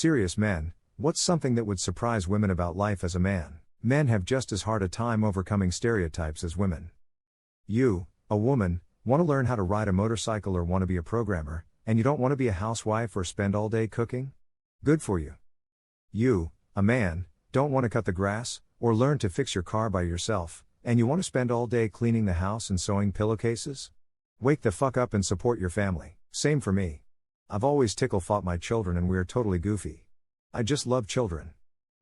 Serious men, what's something that would surprise women about life as a man? Men have just as hard a time overcoming stereotypes as women. You, a woman, want to learn how to ride a motorcycle or want to be a programmer, and you don't want to be a housewife or spend all day cooking? Good for you. You, a man, don't want to cut the grass, or learn to fix your car by yourself, and you want to spend all day cleaning the house and sewing pillowcases? Wake the fuck up and support your family. Same for me. I've always fought my children and we're totally goofy. I just love children.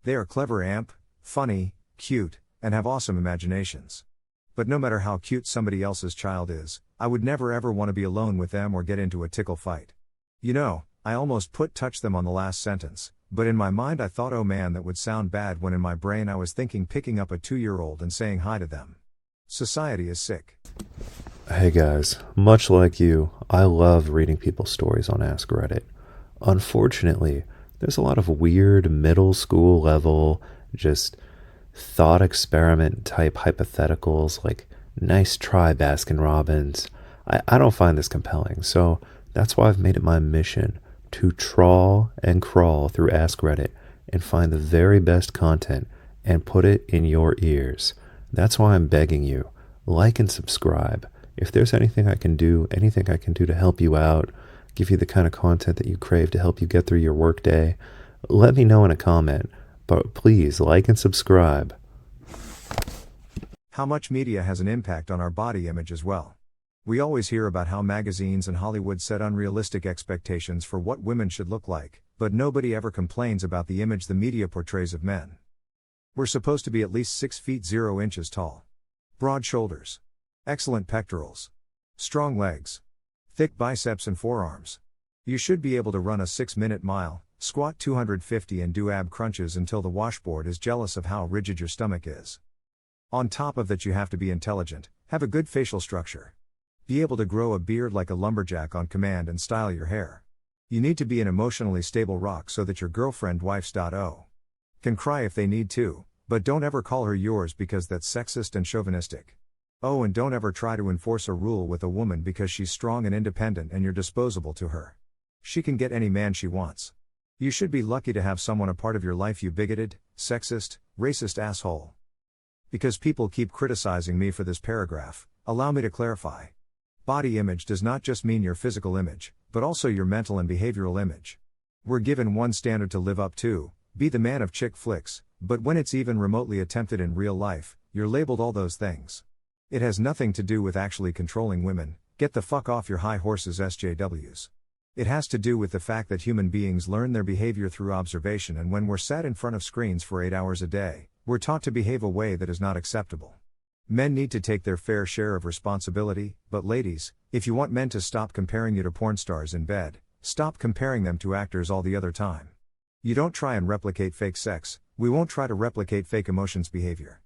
They are clever, funny, cute, and have awesome imaginations. But no matter how cute somebody else's child is, I would never ever want to be alone with them or get into a tickle fight. You know, I almost put touch them on the last sentence, but in my mind I thought, oh man, that would sound bad, when in my brain I was thinking picking up a 2-year-old and saying hi to them. Society is sick. Hey guys, much like you, I love reading people's stories on Ask Reddit. Unfortunately, there's a lot of weird middle school level, just thought experiment type hypotheticals like nice try Baskin Robbins. I don't find this compelling, so that's why I've made it my mission to trawl and crawl through Ask Reddit and find the very best content and put it in your ears. That's why I'm begging you, like and subscribe. If there's anything I can do to help you out, give you the kind of content that you crave to help you get through your workday, let me know in a comment. But please like and subscribe. How much media has an impact on our body image as well. We always hear about how magazines and Hollywood set unrealistic expectations for what women should look like, but nobody ever complains about the image the media portrays of men. We're supposed to be at least 6 feet 0 inches tall. Broad shoulders. Excellent pectorals. Strong legs. Thick biceps and forearms. You should be able to run a 6-minute mile, squat 250 and do ab crunches until the washboard is jealous of how rigid your stomach is. On top of that, you have to be intelligent, have a good facial structure. Be able to grow a beard like a lumberjack on command and style your hair. You need to be an emotionally stable rock so that your girlfriend wife's.o can cry if they need to, but don't ever call her yours because that's sexist and chauvinistic. Oh, and don't ever try to enforce a rule with a woman because she's strong and independent and you're disposable to her. She can get any man she wants. You should be lucky to have someone a part of your life, you bigoted, sexist, racist asshole. Because people keep criticizing me for this paragraph, allow me to clarify. Body image does not just mean your physical image, but also your mental and behavioral image. We're given one standard to live up to, be the man of chick flicks, but when it's even remotely attempted in real life, you're labeled all those things. It has nothing to do with actually controlling women. Get the fuck off your high horses, SJWs. It has to do with the fact that human beings learn their behavior through observation, and when we're sat in front of screens for 8 hours a day, we're taught to behave a way that is not acceptable. Men need to take their fair share of responsibility, but ladies, if you want men to stop comparing you to porn stars in bed, stop comparing them to actors all the other time. You don't try and replicate fake sex, we won't try to replicate fake emotions behavior.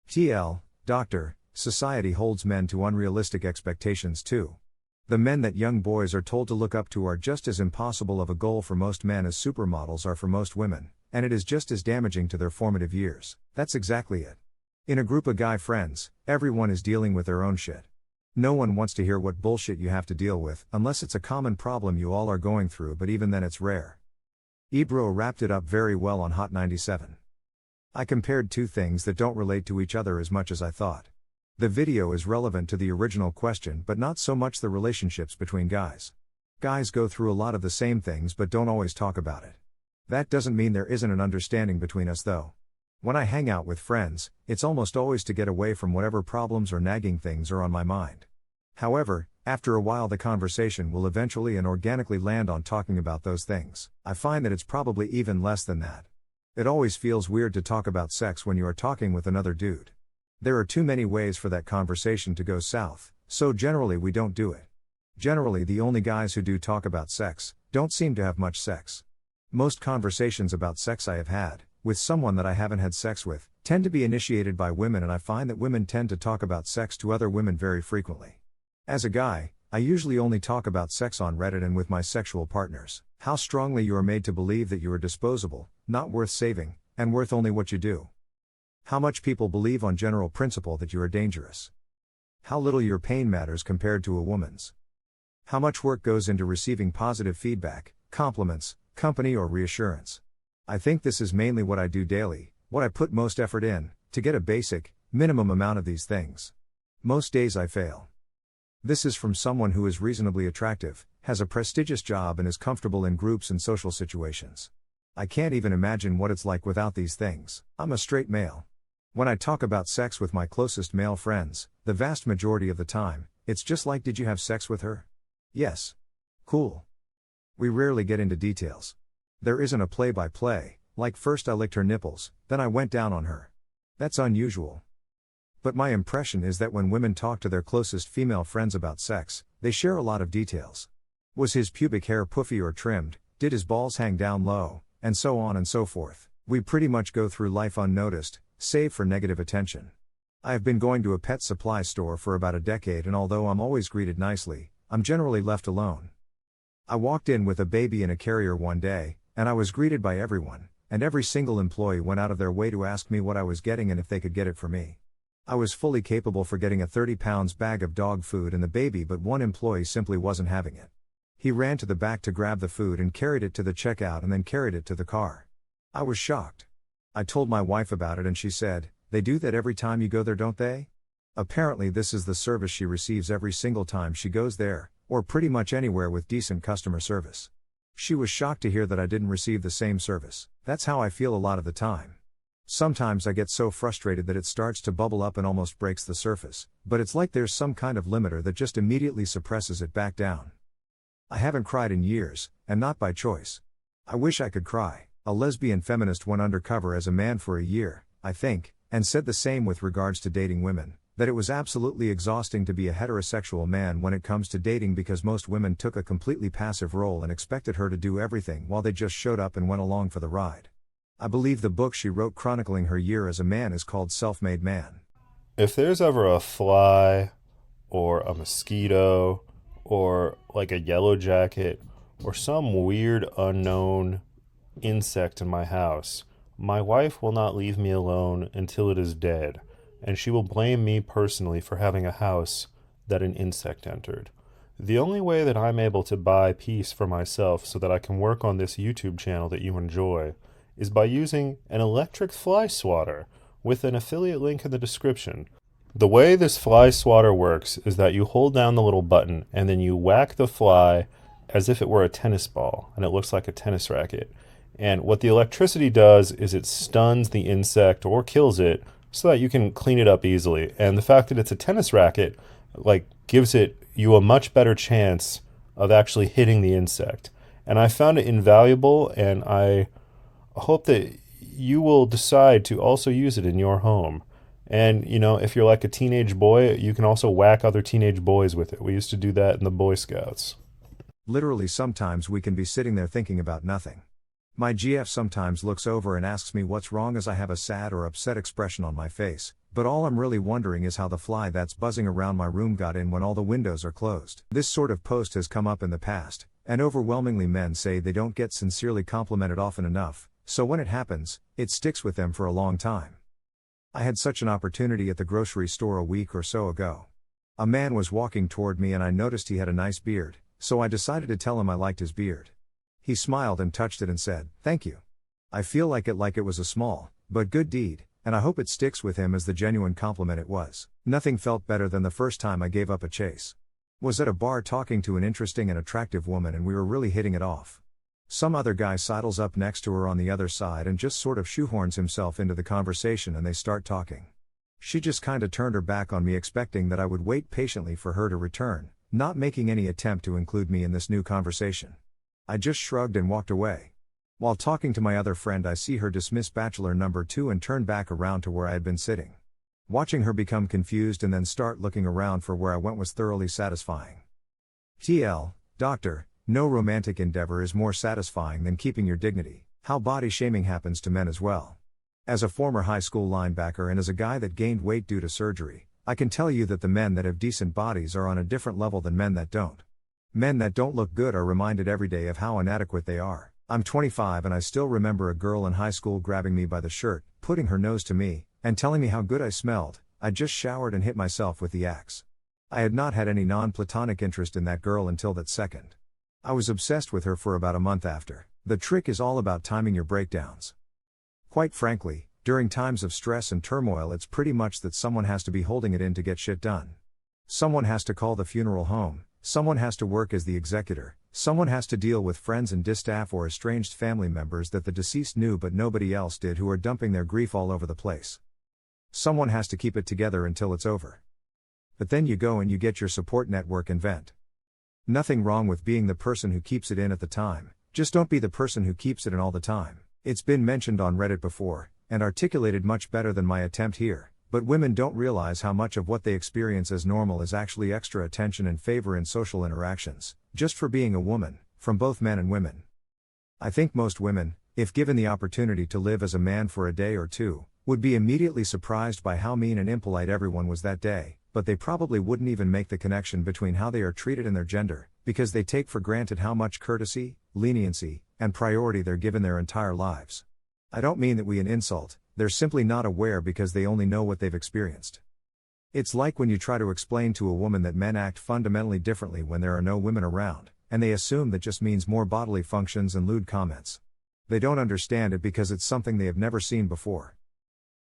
TL, Doctor, society holds men to unrealistic expectations too. The men that young boys are told to look up to are just as impossible of a goal for most men as supermodels are for most women, and it is just as damaging to their formative years. That's exactly it. In a group of guy friends, everyone is dealing with their own shit. No one wants to hear what bullshit you have to deal with, unless it's a common problem you all are going through, but even then it's rare. Ebro wrapped it up very well on Hot 97. I compared two things that don't relate to each other as much as I thought. The video is relevant to the original question, but not so much the relationships between guys. Guys go through a lot of the same things but don't always talk about it. That doesn't mean there isn't an understanding between us though. When I hang out with friends, it's almost always to get away from whatever problems or nagging things are on my mind. However, after a while the conversation will eventually and organically land on talking about those things. I find that it's probably even less than that. It always feels weird to talk about sex when you are talking with another dude. There are too many ways for that conversation to go south, so generally we don't do it. Generally the only guys who do talk about sex, don't seem to have much sex. Most conversations about sex I have had, with someone that I haven't had sex with, tend to be initiated by women, and I find that women tend to talk about sex to other women very frequently. As a guy, I usually only talk about sex on Reddit and with my sexual partners. How strongly you are made to believe that you are disposable, not worth saving, and worth only what you do. How much people believe on general principle that you are dangerous. How little your pain matters compared to a woman's. How much work goes into receiving positive feedback, compliments, company, or reassurance. I think this is mainly what I do daily, what I put most effort in, to get a basic, minimum amount of these things. Most days I fail. This is from someone who is reasonably attractive, has a prestigious job, and is comfortable in groups and social situations. I can't even imagine what it's like without these things. I'm a straight male. When I talk about sex with my closest male friends, the vast majority of the time, it's just like, did you have sex with her? Yes. Cool. We rarely get into details. There isn't a play-by-play, like first I licked her nipples, then I went down on her. That's unusual. But my impression is that when women talk to their closest female friends about sex, they share a lot of details. Was his pubic hair puffy or trimmed? Did his balls hang down low? And so on and so forth. We pretty much go through life unnoticed, save for negative attention. I have been going to a pet supply store for about a decade, and although I'm always greeted nicely, I'm generally left alone. I walked in with a baby in a carrier one day, and I was greeted by everyone, and every single employee went out of their way to ask me what I was getting and if they could get it for me. I was fully capable for getting a 30-pound bag of dog food and the baby, but one employee simply wasn't having it. He ran to the back to grab the food and carried it to the checkout and then carried it to the car. I was shocked. I told my wife about it and she said, "They do that every time you go there, don't they?" Apparently this is the service she receives every single time she goes there, or pretty much anywhere with decent customer service. She was shocked to hear that I didn't receive the same service. That's how I feel a lot of the time. Sometimes I get so frustrated that it starts to bubble up and almost breaks the surface, but it's like there's some kind of limiter that just immediately suppresses it back down. I haven't cried in years, and not by choice. I wish I could cry. A lesbian feminist went undercover as a man for a year, I think, and said the same with regards to dating women, that it was absolutely exhausting to be a heterosexual man when it comes to dating because most women took a completely passive role and expected her to do everything while they just showed up and went along for the ride. I believe the book she wrote chronicling her year as a man is called Self-Made Man. If there's ever a fly or a mosquito or like a yellow jacket or some weird unknown insect in my house, my wife will not leave me alone until it is dead, and she will blame me personally for having a house that an insect entered. The only way that I'm able to buy peace for myself so that I can work on this YouTube channel that you enjoy is by using an electric fly swatter with an affiliate link in the description. The way this fly swatter works is that you hold down the little button and then you whack the fly as if it were a tennis ball, and it looks like a tennis racket. And what the electricity does is it stuns the insect or kills it so that you can clean it up easily. And the fact that it's a tennis racket gives you a much better chance of actually hitting the insect. And I found it invaluable, and I hope that you will decide to also use it in your home. And, if you're like a teenage boy, you can also whack other teenage boys with it. We used to do that in the Boy Scouts. Literally, sometimes we can be sitting there thinking about nothing. My GF sometimes looks over and asks me what's wrong as I have a sad or upset expression on my face, but all I'm really wondering is how the fly that's buzzing around my room got in when all the windows are closed. This sort of post has come up in the past, and overwhelmingly men say they don't get sincerely complimented often enough, so when it happens, it sticks with them for a long time. I had such an opportunity at the grocery store a week or so ago. A man was walking toward me and I noticed he had a nice beard, so I decided to tell him I liked his beard. He smiled and touched it and said, "Thank you. I feel like it was a small, but good deed, and I hope it sticks with him as the genuine compliment it was." Nothing felt better than the first time I gave up a chase. Was at a bar talking to an interesting and attractive woman and we were really hitting it off. Some other guy sidles up next to her on the other side and just sort of shoehorns himself into the conversation and they start talking. She just kinda turned her back on me expecting that I would wait patiently for her to return, not making any attempt to include me in this new conversation. I just shrugged and walked away. While talking to my other friend, I see her dismiss bachelor number 2 and turn back around to where I had been sitting. Watching her become confused and then start looking around for where I went was thoroughly satisfying. TL, Doctor, no romantic endeavor is more satisfying than keeping your dignity. How body shaming happens to men as well. As a former high school linebacker and as a guy that gained weight due to surgery, I can tell you that the men that have decent bodies are on a different level than men that don't. Men that don't look good are reminded every day of how inadequate they are. I'm 25 and I still remember a girl in high school grabbing me by the shirt, putting her nose to me, and telling me how good I smelled. I just showered and hit myself with the axe. I had not had any non-platonic interest in that girl until that second. I was obsessed with her for about a month after. The trick is all about timing your breakdowns. Quite frankly, during times of stress and turmoil, it's pretty much that someone has to be holding it in to get shit done. Someone has to call the funeral home, someone has to work as the executor, someone has to deal with friends and distaff or estranged family members that the deceased knew but nobody else did, who are dumping their grief all over the place. Someone has to keep it together until it's over. But then you go and you get your support network and vent. Nothing wrong with being the person who keeps it in at the time, just don't be the person who keeps it in all the time. It's been mentioned on Reddit before, and articulated much better than my attempt here, but women don't realize how much of what they experience as normal is actually extra attention and favor in social interactions, just for being a woman, from both men and women. I think most women, if given the opportunity to live as a man for a day or two, would be immediately surprised by how mean and impolite everyone was that day, but they probably wouldn't even make the connection between how they are treated and their gender, because they take for granted how much courtesy, leniency, and priority they're given their entire lives. I don't mean that we an insult, they're simply not aware because they only know what they've experienced. It's like when you try to explain to a woman that men act fundamentally differently when there are no women around, and they assume that just means more bodily functions and lewd comments. They don't understand it because it's something they have never seen before.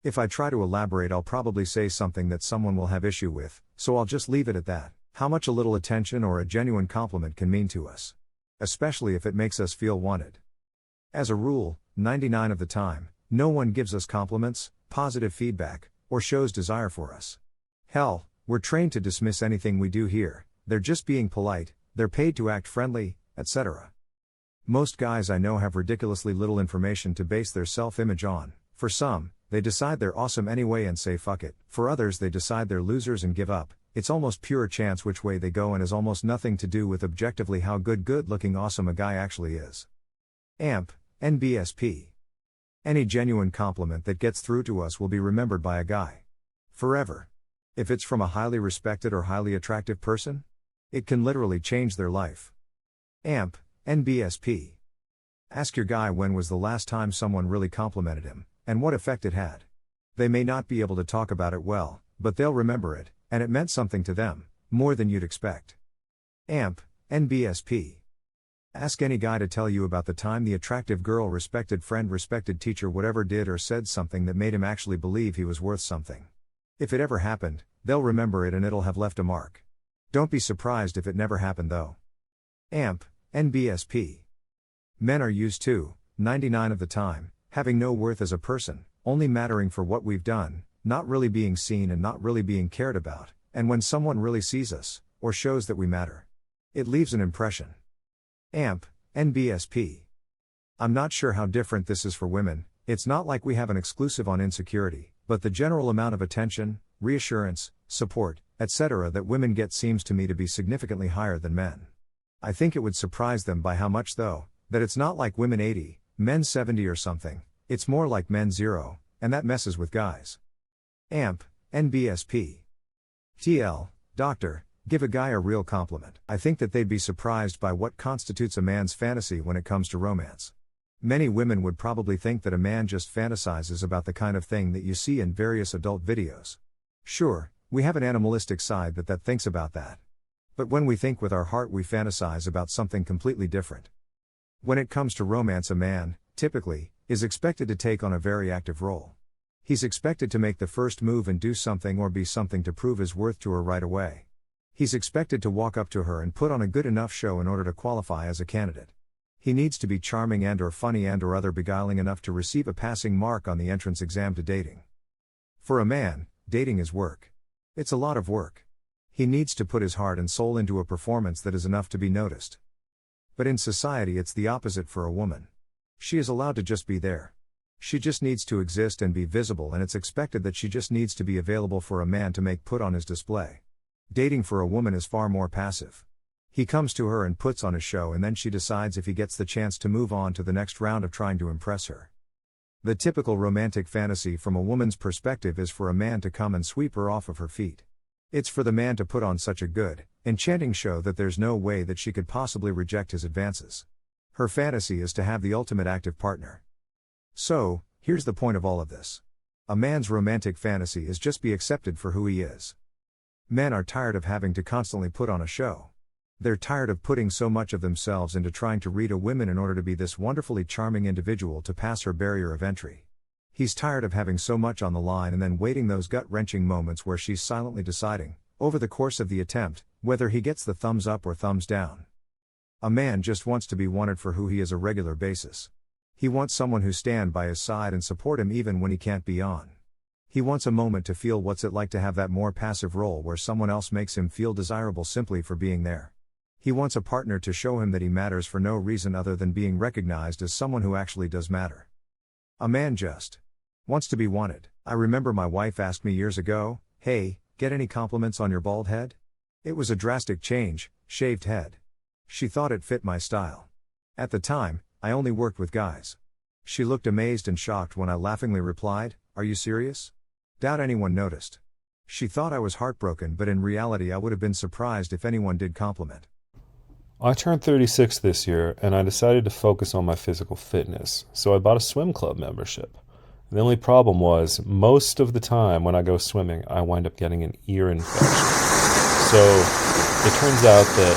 If I try to elaborate, I'll probably say something that someone will have issue with, so I'll just leave it at that. How much a little attention or a genuine compliment can mean to us. Especially if it makes us feel wanted. As a rule, 99% of the time, no one gives us compliments, positive feedback, or shows desire for us. Hell, we're trained to dismiss anything we do here, they're just being polite, they're paid to act friendly, etc. Most guys I know have ridiculously little information to base their self-image on. For some, they decide they're awesome anyway and say fuck it. For others, they decide they're losers and give up. It's almost pure chance which way they go and has almost nothing to do with objectively how good-looking awesome a guy actually is. AMP, NBSP. Any genuine compliment that gets through to us will be remembered by a guy forever. If it's from a highly respected or highly attractive person, it can literally change their life. AMP, NBSP. Ask your guy when was the last time someone really complimented him, and what effect it had. They may not be able to talk about it well, but they'll remember it, and it meant something to them, more than you'd expect. AMP, NBSP. Ask any guy to tell you about the time the attractive girl, respected friend, respected teacher, whatever did or said something that made him actually believe he was worth something. If it ever happened, they'll remember it and it'll have left a mark. Don't be surprised if it never happened though. AMP, NBSP. Men are used to, 99% of the time, having no worth as a person, only mattering for what we've done, not really being seen and not really being cared about, and when someone really sees us, or shows that we matter, it leaves an impression. AMP, NBSP. I'm not sure how different this is for women, it's not like we have an exclusive on insecurity, but the general amount of attention, reassurance, support, etc. that women get seems to me to be significantly higher than men. I think it would surprise them by how much though, that it's not like women 80, men 70 or something, it's more like men 0, and that messes with guys. AMP, NBSP. TL, Doctor, give a guy a real compliment. I think that they'd be surprised by what constitutes a man's fantasy when it comes to romance. Many women would probably think that a man just fantasizes about the kind of thing that you see in various adult videos. Sure, we have an animalistic side that thinks about that. But when we think with our heart, we fantasize about something completely different. When it comes to romance, a man, typically, is expected to take on a very active role. He's expected to make the first move and do something or be something to prove his worth to her right away. He's expected to walk up to her and put on a good enough show in order to qualify as a candidate. He needs to be charming and or funny and or other beguiling enough to receive a passing mark on the entrance exam to dating. For a man, dating is work. It's a lot of work. He needs to put his heart and soul into a performance that is enough to be noticed. But in society it's the opposite for a woman. She is allowed to just be there. She just needs to exist and be visible, and it's expected that she just needs to be available for a man to make put on his display. Dating for a woman is far more passive. He comes to her and puts on a show, and then she decides if he gets the chance to move on to the next round of trying to impress her. The typical romantic fantasy from a woman's perspective is for a man to come and sweep her off of her feet. It's for the man to put on such a good, enchanting show that there's no way that she could possibly reject his advances. Her fantasy is to have the ultimate active partner. So, here's the point of all of this. A man's romantic fantasy is just be accepted for who he is. Men are tired of having to constantly put on a show. They're tired of putting so much of themselves into trying to read a woman in order to be this wonderfully charming individual to pass her barrier of entry. He's tired of having so much on the line and then waiting those gut-wrenching moments where she's silently deciding, over the course of the attempt, whether he gets the thumbs up or thumbs down. A man just wants to be wanted for who he is on a regular basis. He wants someone who stand by his side and support him even when he can't be on. He wants a moment to feel what's it like to have that more passive role where someone else makes him feel desirable simply for being there. He wants a partner to show him that he matters for no reason other than being recognized as someone who actually does matter. A man just wants to be wanted. I remember my wife asked me years ago, "Hey, get any compliments on your bald head?" It was a drastic change, shaved head. She thought it fit my style. At the time, I only worked with guys. She looked amazed and shocked when I laughingly replied, "Are you serious?" Doubt anyone noticed. She thought I was heartbroken, but in reality I would have been surprised if anyone did compliment. I turned 36 this year, and I decided to focus on my physical fitness, so I bought a swim club membership. The only problem was, most of the time when I go swimming, I wind up getting an ear infection. So it turns out that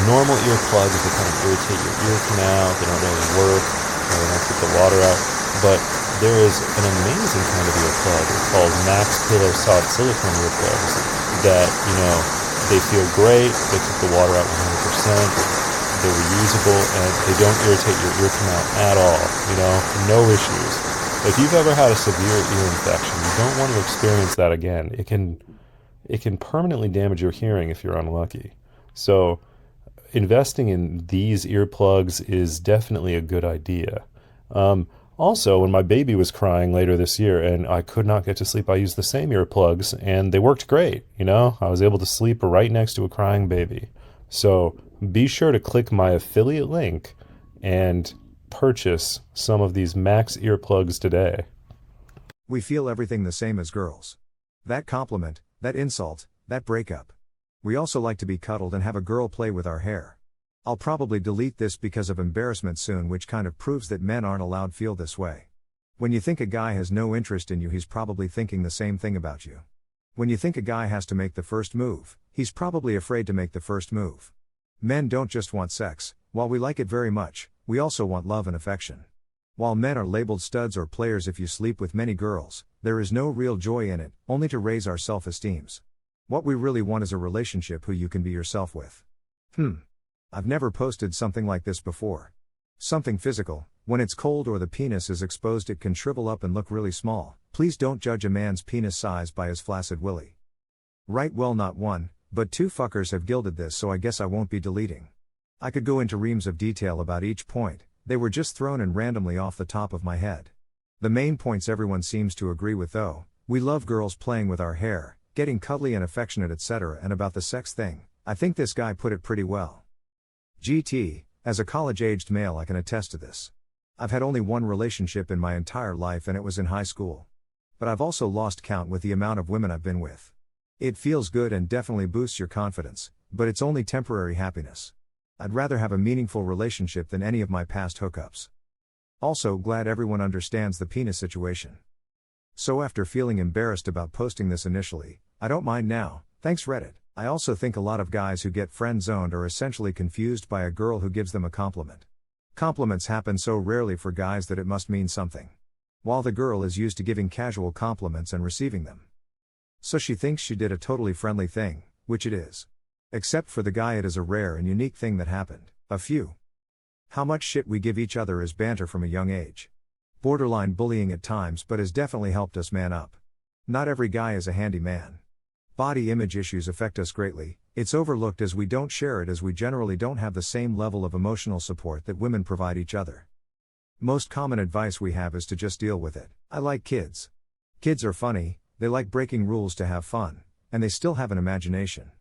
normal earplugs, they kind of irritate your ear canal, they don't really work, they don't keep the water out, but there is an amazing kind of earplug called Mack's Pillow Soft Silicone earplugs that, they feel great, they keep the water out 100%, they're reusable, and they don't irritate your ear canal at all, no issues. If you've ever had a severe ear infection, you don't want to experience that again. It can permanently damage your hearing if you're unlucky. So investing in these earplugs is definitely a good idea. Also, when my baby was crying later this year and I could not get to sleep, I used the same earplugs and they worked great. I was able to sleep right next to a crying baby. So be sure to click my affiliate link and purchase some of these Mack's earplugs today. We feel everything the same as girls. That compliment, that insult, that breakup. We also like to be cuddled and have a girl play with our hair. I'll probably delete this because of embarrassment soon, which kind of proves that men aren't allowed to feel this way. When you think a guy has no interest in you, he's probably thinking the same thing about you. When you think a guy has to make the first move, he's probably afraid to make the first move. Men don't just want sex, while we like it very much, we also want love and affection. While men are labeled studs or players if you sleep with many girls, there is no real joy in it, only to raise our self-esteems. What we really want is a relationship who you can be yourself with. I've never posted something like this before. Something physical. When it's cold or the penis is exposed, it can shrivel up and look really small. Please don't judge a man's penis size by his flaccid willy. Right, well, not one, but two fuckers have gilded this, so I guess I won't be deleting. I could go into reams of detail about each point, they were just thrown in randomly off the top of my head. The main points everyone seems to agree with though: we love girls playing with our hair, getting cuddly and affectionate, etc. And about the sex thing, I think this guy put it pretty well. GT, as a college-aged male I can attest to this. I've had only one relationship in my entire life and it was in high school. But I've also lost count with the amount of women I've been with. It feels good and definitely boosts your confidence, but it's only temporary happiness. I'd rather have a meaningful relationship than any of my past hookups. Also glad everyone understands the penis situation. So after feeling embarrassed about posting this initially, I don't mind now, thanks Reddit. I also think a lot of guys who get friend-zoned are essentially confused by a girl who gives them a compliment. Compliments happen so rarely for guys that it must mean something. While the girl is used to giving casual compliments and receiving them. So she thinks she did a totally friendly thing, which it is. Except for the guy, it is a rare and unique thing that happened. A few. How much shit we give each other is banter from a young age. Borderline bullying at times, but has definitely helped us man up. Not every guy is a handy man. Body image issues affect us greatly, it's overlooked as we don't share it, as we generally don't have the same level of emotional support that women provide each other. Most common advice we have is to just deal with it. I like kids. Kids are funny, they like breaking rules to have fun, and they still have an imagination.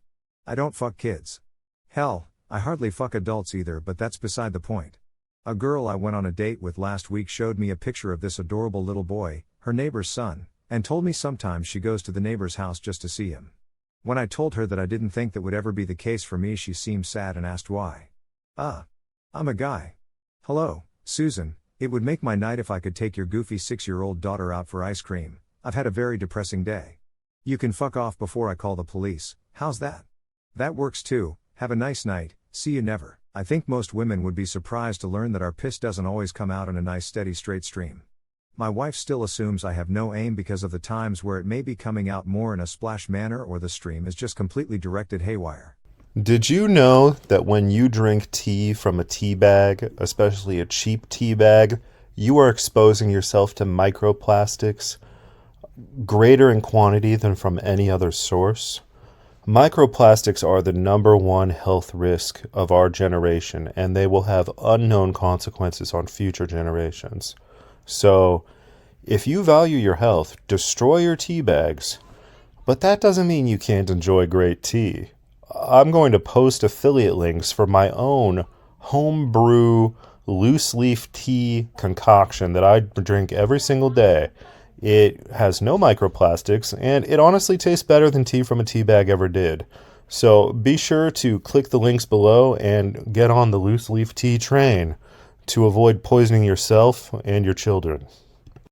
I don't fuck kids. Hell, I hardly fuck adults either, but that's beside the point. A girl I went on a date with last week showed me a picture of this adorable little boy, her neighbor's son, and told me sometimes she goes to the neighbor's house just to see him. When I told her that I didn't think that would ever be the case for me, she seemed sad and asked why. I'm a guy. Hello, Susan, it would make my night if I could take your goofy 6-year-old daughter out for ice cream. I've had a very depressing day. You can fuck off before I call the police, how's that? That works too, Have a nice night, see you never. I think most women would be surprised to learn that our piss doesn't always come out in a nice steady straight stream. My wife still assumes I have no aim because of the times where it may be coming out more in a splash manner or the stream is just completely directed haywire. Did you know that when you drink tea from a tea bag, especially a cheap tea bag, you are exposing yourself to microplastics greater in quantity than from any other source? Microplastics are the number one health risk of our generation, and they will have unknown consequences on future generations. So, if you value your health, destroy your tea bags. But that doesn't mean you can't enjoy great tea. I'm going to post affiliate links for my own homebrew loose leaf tea concoction that I drink every single day. It has no microplastics, and it honestly tastes better than tea from a tea bag ever did. So be sure to click the links below and get on the loose leaf tea train to avoid poisoning yourself and your children.